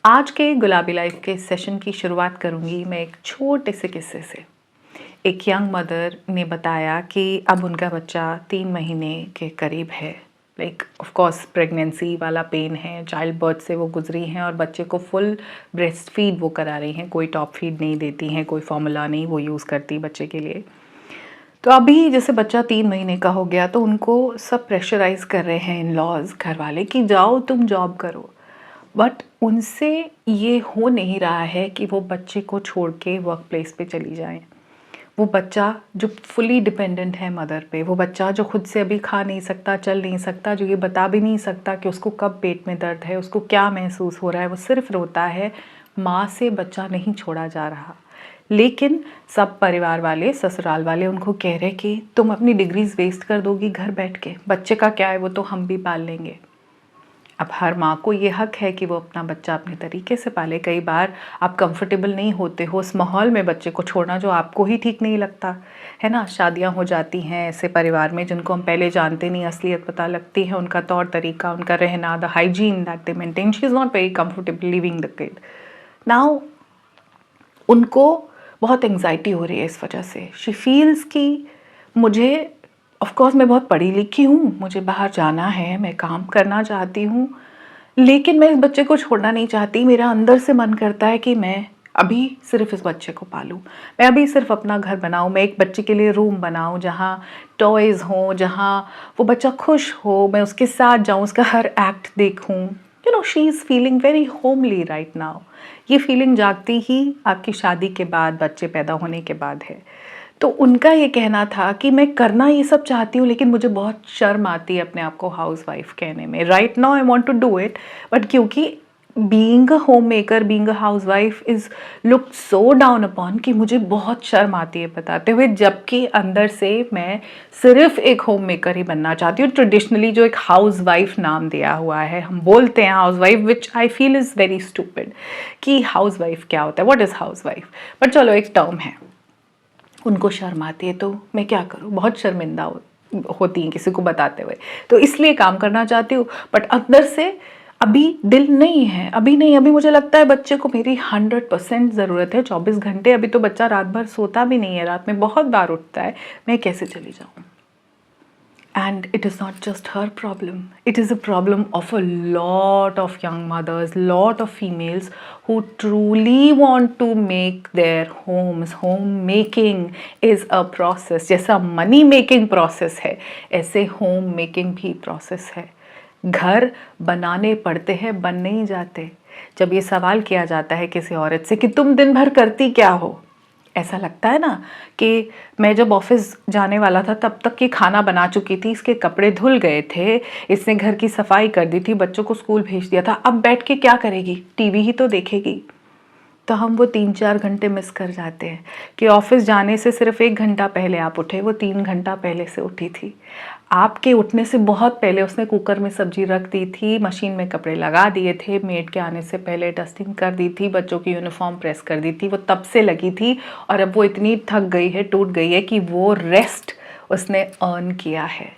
आज के गुलाबी लाइफ के सेशन की शुरुआत करूंगी मैं एक छोटे से किस्से से। एक यंग मदर ने बताया कि अब उनका बच्चा 3 महीने के करीब है। ऑफ कोर्स प्रेगनेंसी वाला पेन है, चाइल्ड बर्थ से वो गुजरी हैं और बच्चे को फुल ब्रेस्ट फीड वो करा रही हैं, कोई टॉप फीड नहीं देती हैं, कोई फॉर्मूला नहीं वो यूज़ करती बच्चे के लिए। तो अभी जैसे बच्चा 3 महीने का हो गया तो उनको सब प्रेशराइज कर रहे हैं इन लॉज घर वाले कि जाओ तुम जॉब करो। बट उनसे ये हो नहीं रहा है कि वो बच्चे को छोड़ के वर्क प्लेस पे चली जाएं। वो बच्चा जो फुली डिपेंडेंट है मदर पे, वो बच्चा जो खुद से अभी खा नहीं सकता, चल नहीं सकता, जो ये बता भी नहीं सकता कि उसको कब पेट में दर्द है, उसको क्या महसूस हो रहा है, वो सिर्फ रोता है। माँ से बच्चा नहीं छोड़ा जा रहा। लेकिन सब परिवार वाले, ससुराल वाले उनको कह रहे कि तुम अपनी डिग्रीज वेस्ट कर दोगी घर बैठ के, बच्चे का क्या है, वो तो हम भी पाल लेंगे। अब हर माँ को ये हक है कि वो अपना बच्चा अपने तरीके से पाले। कई बार आप कंफर्टेबल नहीं होते हो उस माहौल में बच्चे को छोड़ना जो आपको ही ठीक नहीं लगता है ना। शादियाँ हो जाती हैं ऐसे परिवार में जिनको हम पहले जानते नहीं, असलियत पता लगती है, उनका तौर तरीका, उनका रहना, the hygiene that they maintain. She is not very comfortable living the kid now. उनको बहुत एंग्जाइटी हो रही है इस वजह से। शी फील्स कि मुझे, ऑफ कोर्स मैं बहुत पढ़ी लिखी हूँ, मुझे बाहर जाना है, मैं काम करना चाहती हूँ, लेकिन मैं इस बच्चे को छोड़ना नहीं चाहती। मेरा अंदर से मन करता है कि मैं अभी सिर्फ इस बच्चे को पालूँ, मैं अभी सिर्फ अपना घर बनाऊँ, मैं एक बच्चे के लिए रूम बनाऊँ जहाँ टॉयज़ हों, जहाँ वो बच्चा खुश हो, मैं उसके साथ जाऊँ, उसका हर एक्ट देखूँ। You know, she is feeling very homely right now. ये फीलिंग जागती ही आपकी शादी के बाद, बच्चे पैदा होने के बाद है। तो उनका ये कहना था कि मैं करना ये सब चाहती हूँ लेकिन मुझे बहुत शर्म आती है अपने आप को हाउस वाइफ कहने में। Right now I want to do it, but क्योंकि being a homemaker, being a housewife is looked so down upon कि मुझे बहुत शर्म आती है बताते हुए, जबकि अंदर से मैं सिर्फ एक होम मेकर ही बनना चाहती हूँ। ट्रेडिशनली जो एक हाउस वाइफ नाम दिया हुआ है, हम बोलते हैं house wife, which I feel is very stupid कि हाउस वाइफ क्या होता है, what is house wife. But चलो एक टर्म है, उनको शर्म आती है तो मैं क्या करूँ, बहुत शर्मिंदा होती हैं किसी को बताते हुए, तो इसलिए काम करना चाहती हूँ। बट अंदर से अभी दिल नहीं है, अभी नहीं। अभी मुझे लगता है बच्चे को मेरी 100% ज़रूरत है, 24 घंटे। अभी तो बच्चा रात भर सोता भी नहीं है, रात में बहुत बार उठता है, मैं कैसे चली जाऊँ। And it is not just her problem. It is a problem of a lot of young mothers, lot of females who truly want to make their homes. Homemaking is a process. जैसा money making process है, ऐसे home making भी process है। घर बनाने पड़ते हैं, बन नहीं जाते। जब ये सवाल किया जाता है किसी औरत से कि तुम दिन भर करती क्या हो, ऐसा लगता है ना कि मैं जब ऑफिस जाने वाला था तब तक ये खाना बना चुकी थी, इसके कपड़े धुल गए थे, इसने घर की सफाई कर दी थी, बच्चों को स्कूल भेज दिया था, अब बैठ के क्या करेगी, टीवी ही तो देखेगी। तो हम वो 3-4 घंटे मिस कर जाते हैं कि ऑफिस जाने से सिर्फ 1 घंटा पहले आप उठे, वो 3 घंटा पहले से उठी थी। आपके उठने से बहुत पहले उसने कुकर में सब्जी रख दी थी, मशीन में कपड़े लगा दिए थे, मेड के आने से पहले डस्टिंग कर दी थी, बच्चों की यूनिफॉर्म प्रेस कर दी थी, वो तब से लगी थी। और अब वो इतनी थक गई है, टूट गई है कि वो रेस्ट उसने अर्न किया है।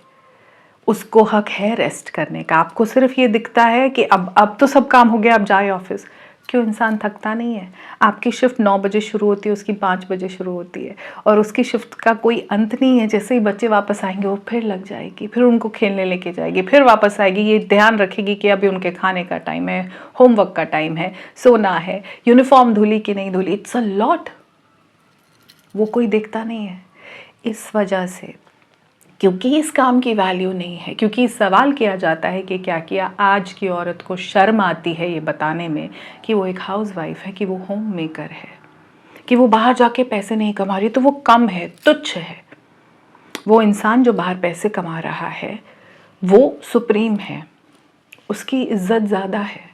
उसको हक है रेस्ट करने का। आपको सिर्फ ये दिखता है कि अब तो सब काम हो गया, अब जाए ऑफिस। क्यों इंसान थकता नहीं है? आपकी शिफ्ट 9 बजे शुरू होती है, उसकी 5 बजे शुरू होती है, और उसकी शिफ्ट का कोई अंत नहीं है। जैसे ही बच्चे वापस आएंगे वो फिर लग जाएगी, फिर उनको खेलने लेके जाएगी, फिर वापस आएगी, ये ध्यान रखेगी कि अभी उनके खाने का टाइम है, होमवर्क का टाइम है, सोना है, यूनिफॉर्म धुली कि नहीं धुली। It's a lot. वो कोई देखता नहीं है। इस वजह से, क्योंकि इस काम की वैल्यू नहीं है, क्योंकि सवाल किया जाता है कि क्या किया, आज की औरत को शर्म आती है ये बताने में कि वो एक हाउस वाइफ है, कि वो होम मेकर है, कि वो बाहर जाके पैसे नहीं कमा रही तो वो कम है, तुच्छ है। वो इंसान जो बाहर पैसे कमा रहा है वो सुप्रीम है, उसकी इज्जत ज़्यादा है।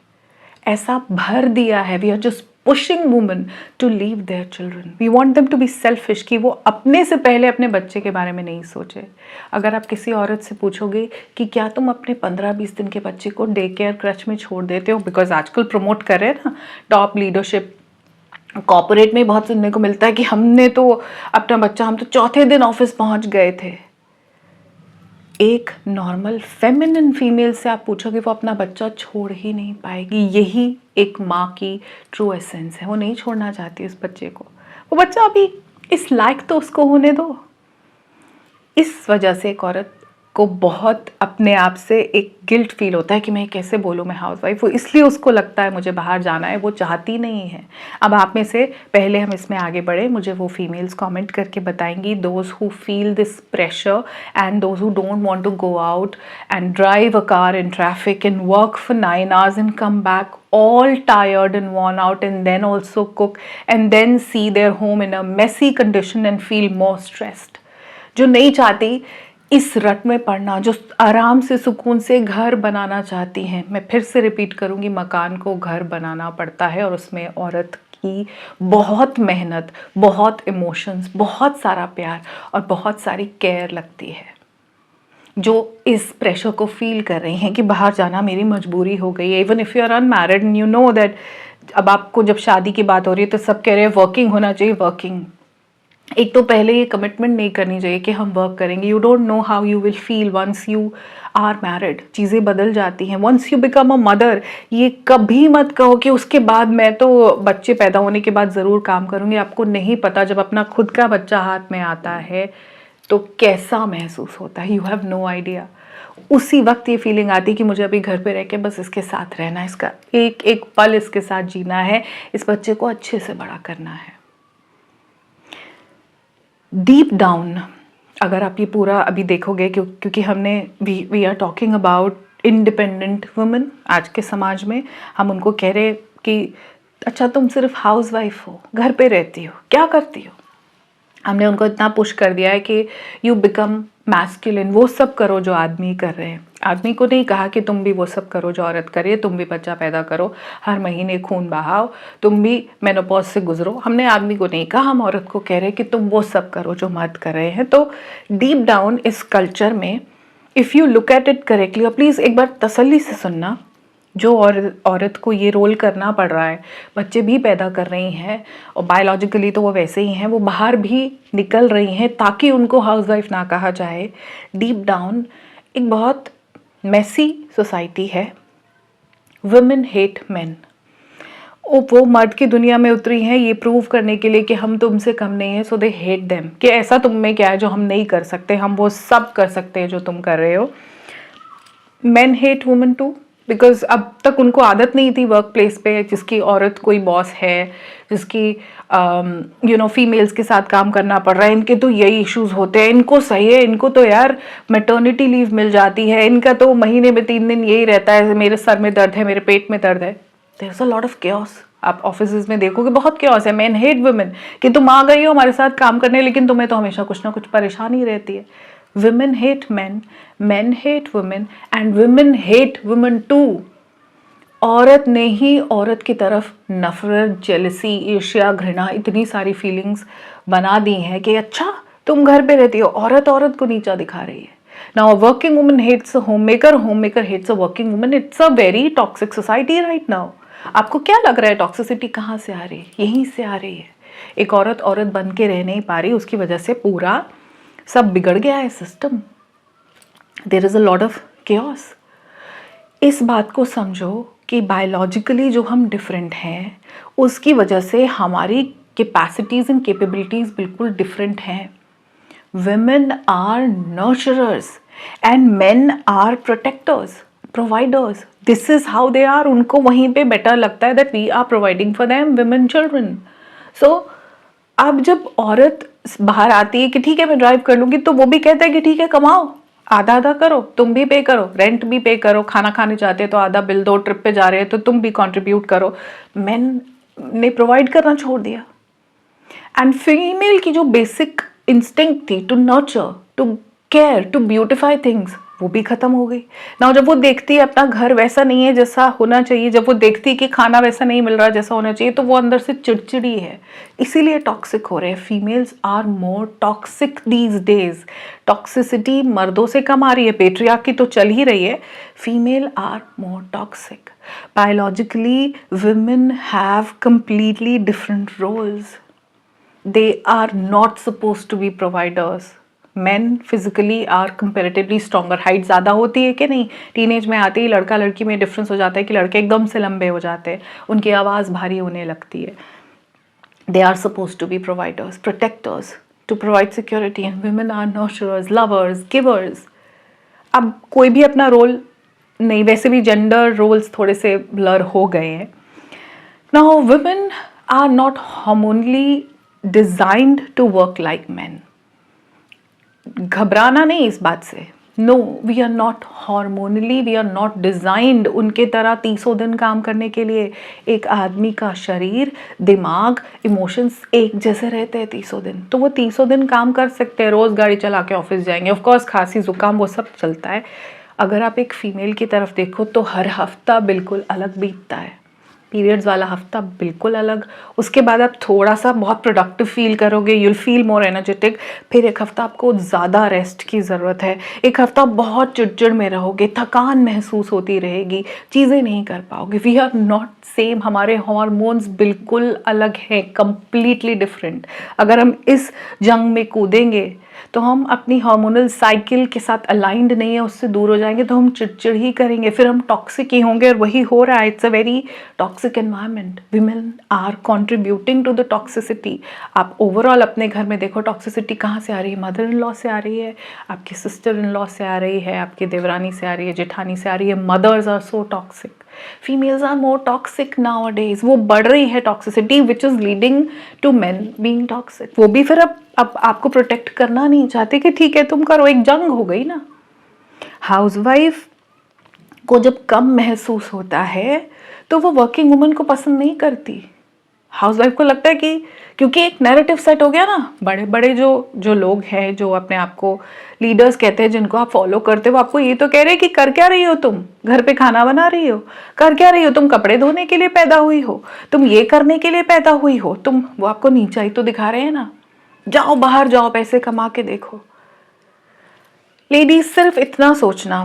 ऐसा भर दिया है, we are just pushing women to leave their children. We want them to be selfish, कि वो अपने से पहले अपने बच्चे के बारे में नहीं सोचे। अगर आप किसी औरत से पूछोगे कि क्या तुम अपने 15-20 दिन के बच्चे को डे केयर क्रच में छोड़ देते हो, बिकॉज आजकल प्रमोट कर रहे हैं ना टॉप लीडरशिप, कॉर्पोरेट में बहुत सुनने को मिलता है कि हमने तो अपना बच्चा, हम तो चौथे दिन ऑफिस पहुंच गए थे। एक नॉर्मल फेमिनिन फीमेल से आप पूछोगे वो अपना बच्चा छोड़ ही नहीं पाएगी। यही एक माँ की ट्रू एसेंस है, वो नहीं छोड़ना चाहती उस बच्चे को। वो बच्चा अभी इस लायक तो उसको होने दो। इस वजह से एक औरत को बहुत अपने आप से एक गिल्ट फील होता है कि मैं कैसे बोलूँ, मैं हाउसवाइफ हूँ, इसलिए उसको लगता है मुझे बाहर जाना है, वो चाहती नहीं है। अब आप में से पहले हम इसमें आगे बढ़े, मुझे वो फीमेल्स कमेंट करके बताएंगी, those who feel this pressure and those who don't want to go out and drive a car in traffic and work for 9 hours and come back all tired and worn out, and then also cook and then see their home in a messy condition and feel more stressed। जो नहीं चाहती इस रट में पड़ना, जो आराम से सुकून से घर बनाना चाहती हैं। मैं फिर से रिपीट करूँगी, मकान को घर बनाना पड़ता है और उसमें औरत की बहुत मेहनत, बहुत इमोशंस, बहुत सारा प्यार और बहुत सारी केयर लगती है। जो इस प्रेशर को फील कर रही हैं कि बाहर जाना मेरी मजबूरी हो गई है। Even if you are unmarried and you know that, अब आपको जब शादी की बात हो रही है तो सब कह रहे हैं वर्किंग होना चाहिए, वर्किंग। एक तो पहले ये कमिटमेंट नहीं करनी चाहिए कि हम वर्क करेंगे। You don't know how you will feel once you are married. चीज़ें बदल जाती हैं। Once you become a mother, ये कभी मत कहो कि उसके बाद मैं तो बच्चे पैदा होने के बाद ज़रूर काम करूँगी। आपको नहीं पता जब अपना खुद का बच्चा हाथ में आता है तो कैसा महसूस होता है। You have no idea. उसी वक्त ये फीलिंग आती है कि मुझे अभी घर पे रह के बस इसके साथ रहना है, इसका एक एक पल इसके साथ जीना है, इस बच्चे को अच्छे से बड़ा करना है। डीप डाउन अगर आप ये पूरा अभी देखोगे, क्योंकि हमने we are talking about independent women. आज के समाज में हम उनको कह रहे कि अच्छा तुम सिर्फ हाउस वाइफ हो, घर पे रहती हो, क्या करती हो। हमने उनको इतना पुश कर दिया है कि यू बिकम मैस्कुलिन, वो सब करो जो आदमी कर रहे हैं। आदमी को नहीं कहा कि तुम भी वो सब करो जो औरत करे, तुम भी बच्चा पैदा करो, हर महीने खून बहाओ, तुम भी मेनोपॉज से गुजरो। हमने आदमी को नहीं कहा, हम औरत को कह रहे हैं कि तुम वो सब करो जो मर्द कर रहे हैं। तो डीप डाउन इस कल्चर में if you look at it correctly, और प्लीज़ एक बार तसल्ली से सुनना, जो औरत को ये रोल करना पड़ रहा है, बच्चे भी पैदा कर रही हैं और बायोलॉजिकली तो वो वैसे ही हैं, वो बाहर भी निकल रही हैं ताकि उनको हाउसवाइफ ना कहा जाए। डीप डाउन एक बहुत मेसी सोसाइटी है। Women hate main. वो मर्द की दुनिया में उतरी हैं ये प्रूव करने के लिए कि हम तुमसे कम नहीं है, सो दे हेट देम, कि ऐसा तुम में क्या है जो हम नहीं कर सकते, हम वो सब कर सकते हैं जो तुम कर रहे हो। Men hate women too, because अब तक उनको आदत नहीं थी वर्क प्लेस पे जिसकी औरत कोई बॉस है, जिसकी फीमेल्स के साथ काम करना पड़ रहा है। इनके तो यही इश्यूज होते हैं, इनको सही है, इनको तो यार मैटर्निटी लीव मिल जाती है, इनका तो महीने में 3 दिन यही रहता है, मेरे सर में दर्द है, मेरे पेट में दर्द है। There is a lot of chaos. आप ऑफिस में देखोगे बहुत केओस है। मेन हेट वुमेन, कि तुम आ गई हो हमारे साथ काम करने, लेकिन तुम्हें तो हमेशा कुछ ना कुछ परेशानी रहती है। Women hate men, men hate women, and women hate women too। औरत ने ही औरत की तरफ नफरत, जेलसी, ईर्ष्या, घृणा, इतनी सारी फीलिंग्स बना दी हैं कि अच्छा तुम घर पे रहती हो, औरत औरत को नीचा दिखा रही है। Now working woman hates a homemaker hates a working woman. It's a very toxic society right now. आपको क्या लग रहा है टॉक्सिसिटी कहाँ से आ रही है? यहीं से आ रही है। एक औरत औरत बन के रह नहीं पा रही, उसकी वजह से पूरा सब बिगड़ गया है system. There is a lot of chaos. इस बात को समझो कि बायोलॉजिकली जो हम डिफरेंट हैं उसकी वजह से हमारी कैपेसिटीज़ एंड कैपेबिलिटीज़ बिल्कुल डिफरेंट हैं। women are nurturers and men are protectors, providers। this is how they are। उनको वहीं पे बेटर लगता है that we are providing for them women children। so अब जब औरत बाहर आती है कि ठीक है मैं ड्राइव कर लूंगी, तो वो भी कहता है कि ठीक है कमाओ, आधा आधा करो, तुम भी पे करो, रेंट भी पे करो, खाना खाने जाते हैं तो आधा बिल दो, ट्रिप पे जा रहे हैं तो तुम भी कंट्रीब्यूट करो। मेन ने प्रोवाइड करना छोड़ दिया। एंड फीमेल की जो बेसिक इंस्टिंक्ट थी to nurture, to care, to beautify things, वो भी खत्म हो गई। ना जब वो देखती है अपना घर वैसा नहीं है जैसा होना चाहिए, जब वो देखती है कि खाना वैसा नहीं मिल रहा जैसा होना चाहिए, तो वो अंदर से चिड़चिड़ी है, इसीलिए टॉक्सिक हो रहे हैं। Females are more toxic these days. Toxicity मर्दों से कम आ रही है, पेट्रियार्की तो चल ही रही है, female are more toxic. Biologically women have completely different roles। they are not supposed to be providers। Men physically are comparatively stronger, height ज़्यादा होती है कि नहीं, टीनेज में आते ही लड़का लड़की में डिफरेंस हो जाता है कि लड़के एकदम से लंबे हो जाते हैं, उनकी आवाज़ भारी होने लगती है. They are supposed to be providers, protectors, to provide security, and women are nurturers, lovers, givers. अब कोई भी अपना रोल नहीं, वैसे भी जेंडर रोल्स थोड़े से ब्लर हो गए हैं. Now women are not hormonally designed to work like men. घबराना नहीं इस बात से. No, we are not hormonally, we are not designed उनके तरह 30 दिन काम करने के लिए. एक आदमी का शरीर, दिमाग, इमोशंस एक जैसे रहते हैं 30 दिन, तो वो 30 दिन काम कर सकते हैं. रोज गाड़ी चला के ऑफिस जाएंगे, ऑफकोर्स खांसी जुकाम वो सब चलता है. अगर आप एक फीमेल की तरफ देखो तो हर हफ्ता बिल्कुल अलग बीतता है. पीरियड्स वाला हफ्ता बिल्कुल अलग, उसके बाद आप थोड़ा सा बहुत प्रोडक्टिव फील करोगे, यूल फील मोर एनर्जेटिक. फिर एक हफ्ता आपको ज़्यादा रेस्ट की ज़रूरत है, एक हफ्ता बहुत चिड़चिड़ में रहोगे, थकान महसूस होती रहेगी, चीज़ें नहीं कर पाओगे. वी आर नॉट सेम, हमारे हार्मोन्स बिल्कुल अलग हैं, कंप्लीटली डिफरेंट. अगर हम इस जंग में कूदेंगे तो हम अपनी हार्मोनल साइकिल के साथ अलाइंड नहीं है, उससे दूर हो जाएंगे तो हम चिड़चिड़ ही करेंगे, फिर हम टॉक्सिक ही होंगे, और वही हो रहा है. It's a very toxic environment. Women are contributing to the toxicity. आप ओवरऑल अपने घर में देखो, टॉक्सिसिटी कहाँ से आ रही है? मदर इन लॉ से आ रही है, आपकी सिस्टर इन लॉ से आ रही है, आपकी देवरानी से आ रही है, जेठानी से आ रही है. Mothers are so toxic. Females are more toxic nowadays. वो बढ़ रही है toxicity, which is leading to men being toxic. वो भी फिर अब आपको प्रोटेक्ट करना नहीं चाहते कि ठीक है तुम करो, एक जंग हो गई ना. हाउसवाइफ को जब कम महसूस होता है तो वो वर्किंग वुमन को पसंद नहीं करती. हाउसवाइफ को लगता है कि क्योंकि एक नैरेटिव सेट हो गया ना, बड़े बड़े जो लोग हैं, जो अपने आप को लीडर्स कहते हैं, जिनको आप फॉलो करते हो, वो आपको ये तो कह रहे हैं कि कर क्या रही हो तुम, घर पे खाना बना रही हो, कर क्या रही हो तुम, कपड़े धोने के लिए पैदा हुई हो, तुम ये करने के लिए पैदा हुई हो तुम. वो आपको नीचा ही तो दिखा रहे हैं ना. जाओ बाहर जाओ, पैसे कमा के देखो. लेडीज सिर्फ इतना सोचना,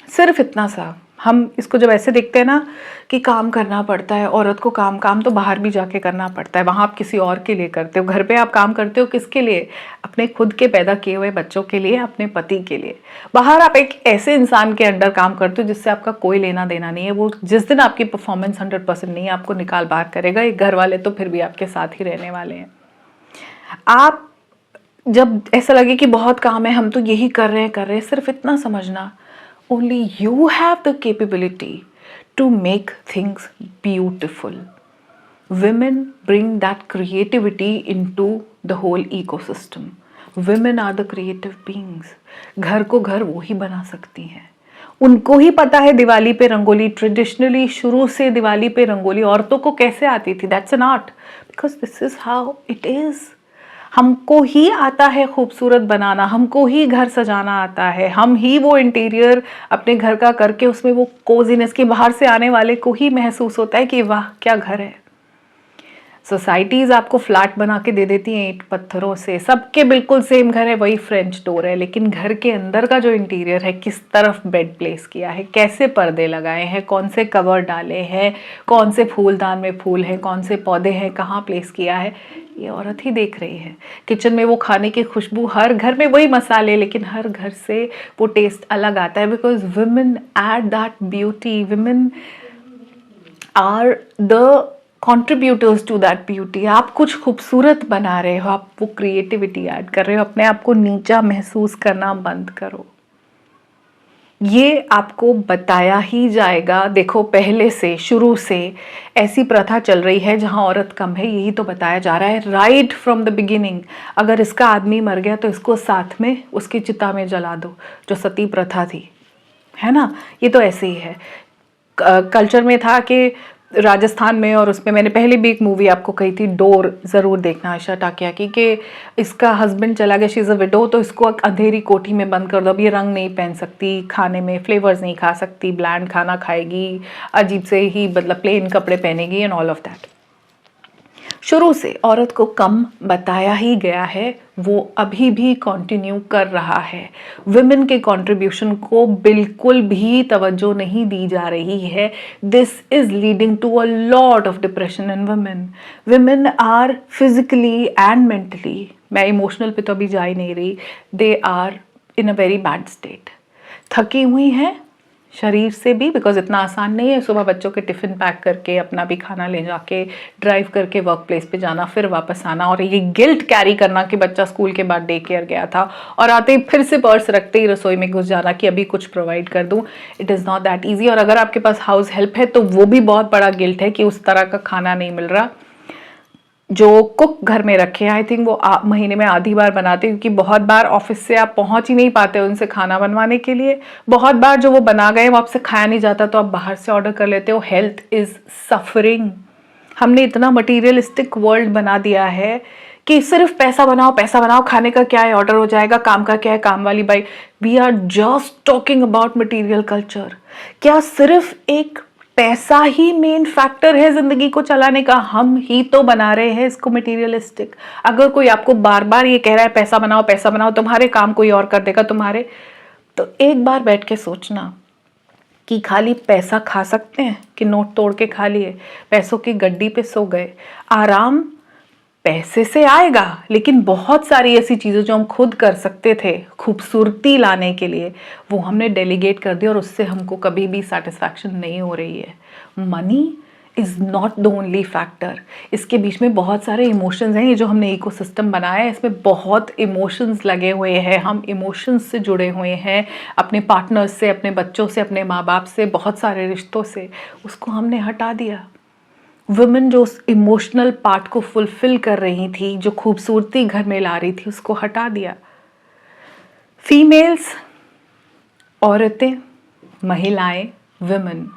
सिर्फ इतना सा, हम इसको जब ऐसे देखते हैं ना कि काम करना पड़ता है औरत को, काम तो बाहर भी जाके करना पड़ता है, वहाँ आप किसी और के लिए करते हो. घर पे आप काम करते हो किसके लिए? अपने खुद के पैदा किए हुए बच्चों के लिए, अपने पति के लिए. बाहर आप एक ऐसे इंसान के अंडर काम करते हो जिससे आपका कोई लेना देना नहीं है. वो जिस दिन आपकी परफॉर्मेंस 100% नहीं है, आपको निकाल बाहर करेगा. एक घर वाले तो फिर भी आपके साथ ही रहने वाले हैं. आप जब ऐसा लगे कि बहुत काम है, हम तो यही कर रहे हैं, सिर्फ इतना समझना, only you have the capability to make things beautiful. Women bring that creativity into the whole ecosystem. Women are the creative beings. घर को घर वो ही बना सकती हैं. उनको ही पता है दिवाली पे रंगोली, ट्रेडिशनली शुरू से दिवाली पे रंगोली औरतों को कैसे आती थी. That's an art, because this is how it is. हमको ही आता है खूबसूरत बनाना, हमको ही घर सजाना आता है, हम ही वो इंटीरियर अपने घर का करके उसमें वो कोजीनेस की बाहर से आने वाले को ही महसूस होता है कि वाह क्या घर है. सोसाइटीज़ आपको फ्लैट बना के दे देती हैं ईंट पत्थरों से, सबके बिल्कुल सेम घर है, वही फ्रेंच डोर है, लेकिन घर के अंदर का जो इंटीरियर है, किस तरफ बेड प्लेस किया है, कैसे पर्दे लगाए हैं, कौन से कवर डाले हैं, कौन से फूलदान में फूल हैं, कौन से पौधे हैं, कहाँ प्लेस किया है, ये औरत ही देख रही है. किचन में वो खाने की खुशबू, हर घर में वही मसाले, लेकिन हर घर से वो टेस्ट अलग आता है. Because women add that beauty, women are the contributors to that beauty. आप कुछ खूबसूरत बना रहे हो, आप वो क्रिएटिविटी ऐड कर रहे हो. अपने आप को नीचा महसूस करना बंद करो. ये आपको बताया ही जाएगा. देखो पहले से, शुरू से ऐसी प्रथा चल रही है जहां औरत कम है, यही तो बताया जा रहा है राइट फ्रॉम द बिगिनिंग. अगर इसका आदमी मर गया तो इसको साथ में उसकी चिता में जला दो, जो सती प्रथा थी, है ना. ये तो ऐसे ही है. कल्चर में था कि राजस्थान में, और उसमें मैंने पहले भी एक मूवी आपको कही थी, डोर, ज़रूर देखना, आयशा टाकिया की, कि इसका हस्बैंड चला गया, शी इज़ अ विडो, तो इसको अंधेरी कोठी में बंद कर दो. अब ये रंग नहीं पहन सकती, खाने में फ्लेवर्स नहीं खा सकती, ब्लैंड खाना खाएगी, अजीब से ही मतलब प्लेन कपड़े पहनेगी एंड ऑल ऑफ दैट. शुरू से औरत को कम बताया ही गया है, वो अभी भी कंटिन्यू कर रहा है। विमेन के कंट्रीब्यूशन को बिल्कुल भी तवज्जो नहीं दी जा रही है। This is leading to a lot of depression in women. Women are physically and mentally, मैं इमोशनल पे तो अभी जा ही नहीं रही, they are in a very bad state. थकी हुई हैं शरीर से भी, बिकॉज इतना आसान नहीं है सुबह बच्चों के टिफ़िन पैक करके अपना भी खाना ले जाके ड्राइव करके वर्क प्लेस पे जाना, फिर वापस आना, और ये गिल्ट कैरी करना कि बच्चा स्कूल के बाद डे केयर गया था और आते ही फिर से पर्स रखते ही रसोई में घुस जाना कि अभी कुछ प्रोवाइड कर दूँ। It is not that easy. और अगर आपके पास हाउस हेल्प है तो वो भी बहुत बड़ा गिल्ट है कि उस तरह का खाना नहीं मिल रहा। जो कुक घर में रखे हैं, आई थिंक वो महीने में आधी बार बनाते हैं, क्योंकि बहुत बार ऑफिस से आप पहुंच ही नहीं पाते उनसे खाना बनवाने के लिए। बहुत बार जो वो बना गए वो आपसे खाया नहीं जाता तो आप बाहर से ऑर्डर कर लेते हो। Health is suffering. हमने इतना मटीरियलिस्टिक वर्ल्ड बना दिया है कि सिर्फ पैसा बनाओ, खाने का क्या है, ऑर्डर हो जाएगा, काम का क्या है, काम वाली बाई। We are just talking about material culture. क्या सिर्फ एक पैसा ही मेन फैक्टर है जिंदगी को चलाने का? हम ही तो बना रहे हैं इसको मटेरियलिस्टिक। अगर कोई आपको बार बार ये कह रहा है पैसा बनाओ, तुम्हारे काम कोई और कर देगा तुम्हारे, तो एक बार बैठ के सोचना कि खाली पैसा खा सकते हैं कि नोट तोड़ के खा लिए, पैसों की गड्डी पे सो गए। आराम पैसे से आएगा, लेकिन बहुत सारी ऐसी चीज़ें जो हम खुद कर सकते थे खूबसूरती लाने के लिए, वो हमने डेलीगेट कर दिया और उससे हमको कभी भी सेटिस्फैक्शन नहीं हो रही है। Money is not the only factor. इसके बीच में बहुत सारे इमोशंस हैं। ये जो हमने इकोसिस्टम बनाया है इसमें बहुत इमोशंस लगे हुए हैं। हम इमोशंस से जुड़े हुए हैं, अपने पार्टनर्स से, अपने बच्चों से, अपने माँ बाप से, बहुत सारे रिश्तों से। उसको हमने हटा दिया। वुमेन जो उस इमोशनल पार्ट को फुलफिल कर रही थी, जो खूबसूरती घर में ला रही थी, उसको हटा दिया। फीमेल्स, औरतें, महिलाएं, वुमेन,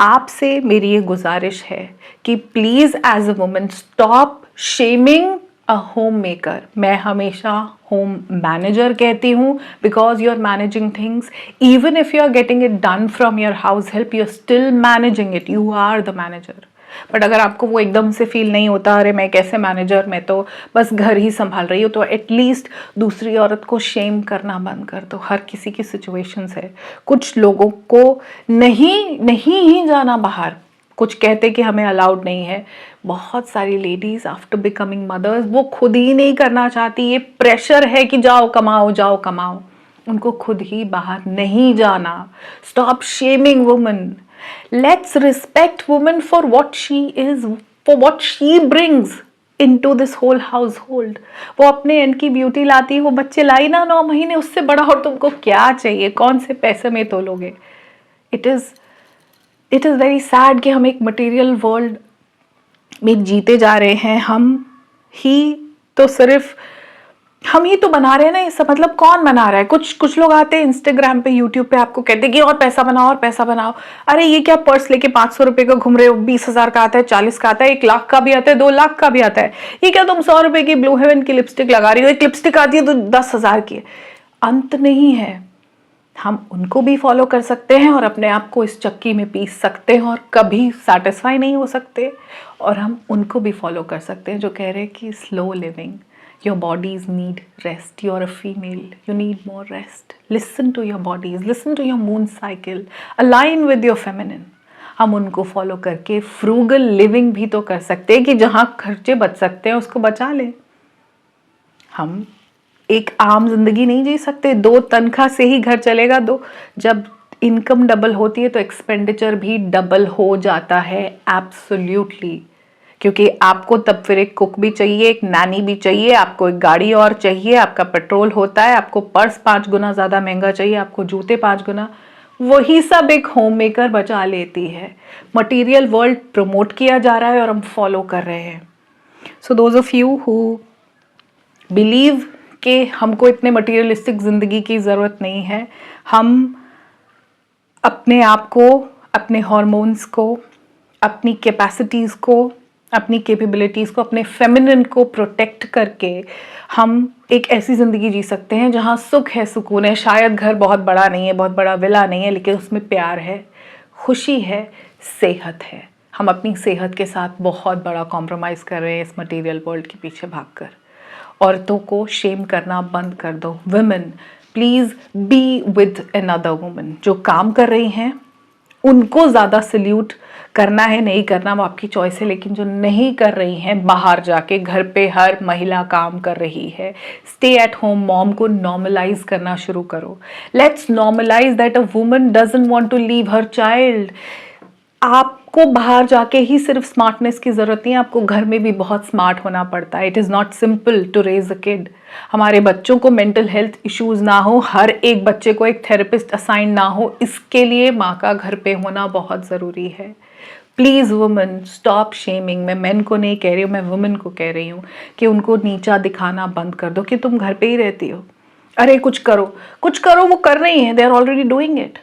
आपसे मेरी ये गुजारिश है कि please as a women stop shaming a homemaker. मैं हमेशा होम मैनेजर कहती हूँ, because you are managing things. Even if you are getting it done from your house help, you are still managing it, you are the manager. But अगर आपको वो एकदम से feel नहीं होता, अरे मैं कैसे मैनेजर, मैं तो बस घर ही संभाल रही हूँ, तो एटलीस्ट दूसरी औरत को शेम करना बंद कर दो। हर किसी की सिचुएशंस है। कुछ लोगों को नहीं ही जाना बाहर, कुछ कहते कि हमें अलाउड नहीं है। बहुत सारी लेडीज आफ्टर बिकमिंग मदर्स वो खुद ही नहीं करना चाहती। ये प्रेशर है कि जाओ कमाओ, उनको खुद ही बाहर नहीं जाना। Stop shaming women. Let's respect women for what she is, for what she brings into this whole household. वो अपने एंड की ब्यूटी लाती है, वो बच्चे लाई ना 9 महीने, उससे बड़ा और तुमको क्या चाहिए? कौन से पैसे में तोलोगे? इट इज़ वेरी सैड कि हम एक मटेरियल वर्ल्ड में जीते जा रहे हैं। हम ही तो बना रहे हैं ना ये सब। मतलब कौन बना रहा है? कुछ लोग आते हैं इंस्टाग्राम पे, यूट्यूब पे, आपको कहते हैं कि और पैसा बनाओ। अरे ये क्या पर्स लेके 500 रुपए का घूम रहे हो? 20,000 का आता है, 40 का आता है, 1 लाख का भी आता है, 2 लाख का भी आता है। ये क्या तुम 100 रुपए की ब्लू हेवन की लिपस्टिक लगा रही हो? एक लिपस्टिक आती है तो 10,000 की है। अंत नहीं है। हम उनको भी फॉलो कर सकते हैं और अपने आप को इस चक्की में पीस सकते हैं और कभी सेटिस्फाई नहीं हो सकते। और हम उनको भी फॉलो कर सकते हैं जो कह रहे हैं कि slow living, your bodies need rest, you're a female, you need more rest. Listen to your bodies, listen to your moon cycle, align with your feminine. हम उनको फॉलो करके फ्रूगल लिविंग भी तो कर सकते हैं कि जहाँ खर्चे बच सकते हैं उसको बचा लें। हम एक आम जिंदगी नहीं जी सकते। 2 तनख्वाह से ही घर चलेगा? जब इनकम डबल होती है तो एक्सपेंडिचर भी डबल हो जाता है। एब्सोल्युटली। क्योंकि आपको तब फिर एक कुक भी चाहिए, एक नैनी भी चाहिए, आपको एक गाड़ी और चाहिए, आपका पेट्रोल होता है, आपको पर्स 5 गुना ज़्यादा महंगा चाहिए, आपको जूते 5 गुना। वही सब एक होम मेकर बचा लेती है। मटेरियल वर्ल्ड प्रमोट किया जा रहा है और हम फॉलो कर रहे हैं। So those of you who believe कि हमको इतने मटेरियलिस्टिक ज़िंदगी की ज़रूरत नहीं है, हम अपने आप को, अपने हॉर्मोन्स को, अपनी कैपेसिटीज़ को, अपनी कैपेबिलिटीज़ को, अपने फेमिनिन को प्रोटेक्ट करके हम एक ऐसी ज़िंदगी जी सकते हैं जहाँ सुख है, सुकून है। शायद घर बहुत बड़ा नहीं है, बहुत बड़ा विला नहीं है, लेकिन उसमें प्यार है, खुशी है, सेहत है। हम अपनी सेहत के साथ बहुत बड़ा कॉम्प्रोमाइज़ कर रहे हैं इस मटेरियल वर्ल्ड के पीछे भागकर। औरतों को शेम करना बंद कर दो। Women, please be with another woman. जो काम कर रही हैं उनको ज़्यादा सल्यूट करना है, नहीं करना वो आपकी चॉइस है, लेकिन जो नहीं कर रही हैं, बाहर जाके, घर पे हर महिला काम कर रही है, स्टे एट होम मॉम को नॉर्मलाइज करना शुरू करो। Let's normalize that a woman doesn't want to leave her child. आपको बाहर जाके ही सिर्फ स्मार्टनेस की ज़रूरत नहीं है, आपको घर में भी बहुत स्मार्ट होना पड़ता है। It is not simple to raise a kid. हमारे बच्चों को मेंटल हेल्थ इश्यूज ना हो, हर एक बच्चे को एक थेरेपिस्ट असाइन ना हो, इसके लिए माँ का घर पे होना बहुत ज़रूरी है। Please women, stop shaming. मैं मेन को नहीं कह रही हूँ, मैं वुमेन को कह रही हूँ कि उनको नीचा दिखाना बंद कर दो कि तुम घर पे ही रहती हो। अरे कुछ करो, कुछ करो, वो कर रही हैं, they are already doing it.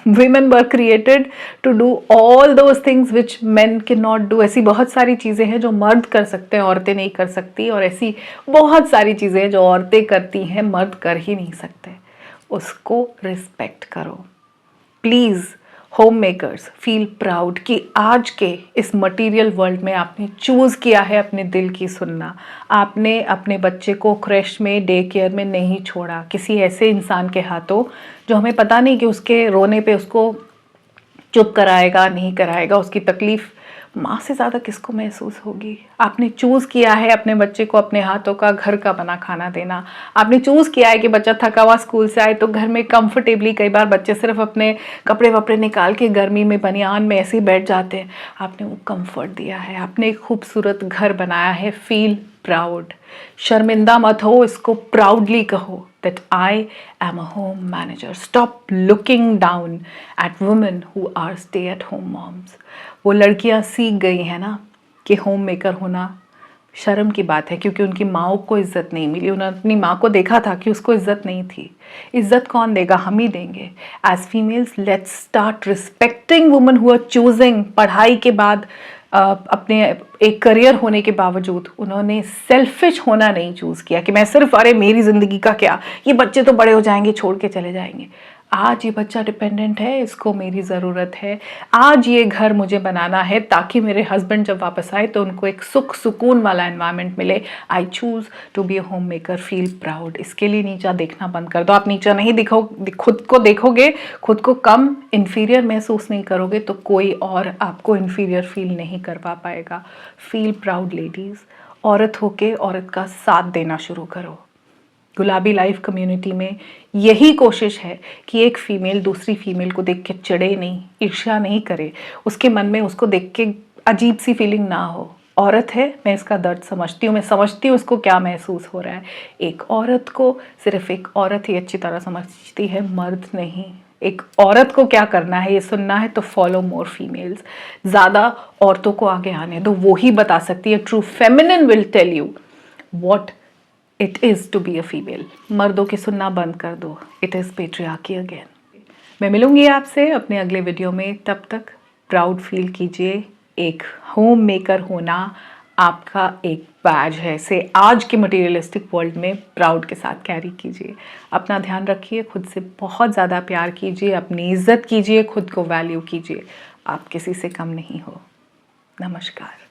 women were created to do all those things which men cannot do। ऐसी बहुत सारी चीज़ें हैं जो मर्द कर सकते हैं, औरतें नहीं कर सकती, और ऐसी बहुत सारी चीज़ें हैं जो औरतें करती हैं, मर्द कर ही नहीं सकते। उसको रिस्पेक्ट करो। Please home makers feel proud कि आज के इस मटेरियल वर्ल्ड में आपने चूज़ किया है अपने दिल की सुनना। आपने अपने बच्चे को क्रैश में, डे केयर में नहीं छोड़ा किसी ऐसे इंसान के हाथों जो हमें पता नहीं कि उसके रोने पे उसको चुप कराएगा नहीं कराएगा, उसकी तकलीफ़ माँ से ज़्यादा किसको महसूस होगी। आपने चूज़ किया है अपने बच्चे को अपने हाथों का घर का बना खाना देना। आपने चूज़ किया है कि बच्चा थका हुआ स्कूल से आए तो घर में कंफर्टेबली, कई बार बच्चे सिर्फ अपने कपड़े वपड़े निकाल के गर्मी में बनियान में ऐसे ही बैठ जाते हैं, आपने वो कंफर्ट दिया है। आपने एक खूबसूरत घर बनाया है। Feel proud. शर्मिंदा मत हो, इसको प्राउडली कहो that I am a home manager. Stop looking down at women who are stay at home moms। वो लड़कियां सीख गई हैं ना कि होम मेकर होना शर्म की बात है, क्योंकि उनकी माओ को इज्जत नहीं मिली। उन्होंने अपनी माँ को देखा था कि उसको इज्जत नहीं थी। इज्जत कौन देगा? हम ही देंगे। As females let's start respecting women who are choosing. पढ़ाई के बाद अपने एक करियर होने के बावजूद उन्होंने सेल्फिश होना नहीं चूज़ किया कि मैं सिर्फ, अरे मेरी ज़िंदगी का क्या, ये बच्चे तो बड़े हो जाएंगे छोड़ के चले जाएंगे। आज ये बच्चा डिपेंडेंट है, इसको मेरी ज़रूरत है। आज ये घर मुझे बनाना है ताकि मेरे हस्बैंड जब वापस आए तो उनको एक सुख सुकून वाला एनवायरनमेंट मिले। I choose to be a homemaker. Feel proud. इसके लिए नीचा देखना बंद कर दो। आप नीचा नहीं दिखो, खुद को देखोगे, खुद को कम इन्फीरियर महसूस नहीं करोगे तो कोई और आपको इन्फीरियर फील नहीं करवा पाएगा। Feel proud ladies. औरत होके औरत का साथ देना शुरू करो। गुलाबी लाइफ कम्युनिटी में यही कोशिश है कि एक फ़ीमेल दूसरी फ़ीमेल को देख के चिढ़े नहीं, ईर्ष्या नहीं करे, उसके मन में उसको देख के अजीब सी फीलिंग ना हो। औरत है, मैं इसका दर्द समझती हूँ, मैं समझती हूँ इसको क्या महसूस हो रहा है। एक औरत को सिर्फ एक औरत ही अच्छी तरह समझती है, मर्द नहीं। एक औरत को क्या करना है ये सुनना है तो फॉलो मोर फीमेल्स। ज़्यादा औरतों को आगे आने दो, वो ही बता सकती है। True feminine will tell you what it is to be a female. मर्दों की सुनना बंद कर दो। It is patriarchy again. मैं मिलूंगी आपसे अपने अगले वीडियो में। तब तक प्राउड फील कीजिए। एक होम मेकर होना आपका एक बैज है, इसे आज के मटेरियलिस्टिक वर्ल्ड में प्राउड के साथ कैरी कीजिए। अपना ध्यान रखिए, खुद से बहुत ज़्यादा प्यार कीजिए, अपनी इज्जत कीजिए, खुद को वैल्यू कीजिए। आप किसी से कम नहीं हो। नमस्कार।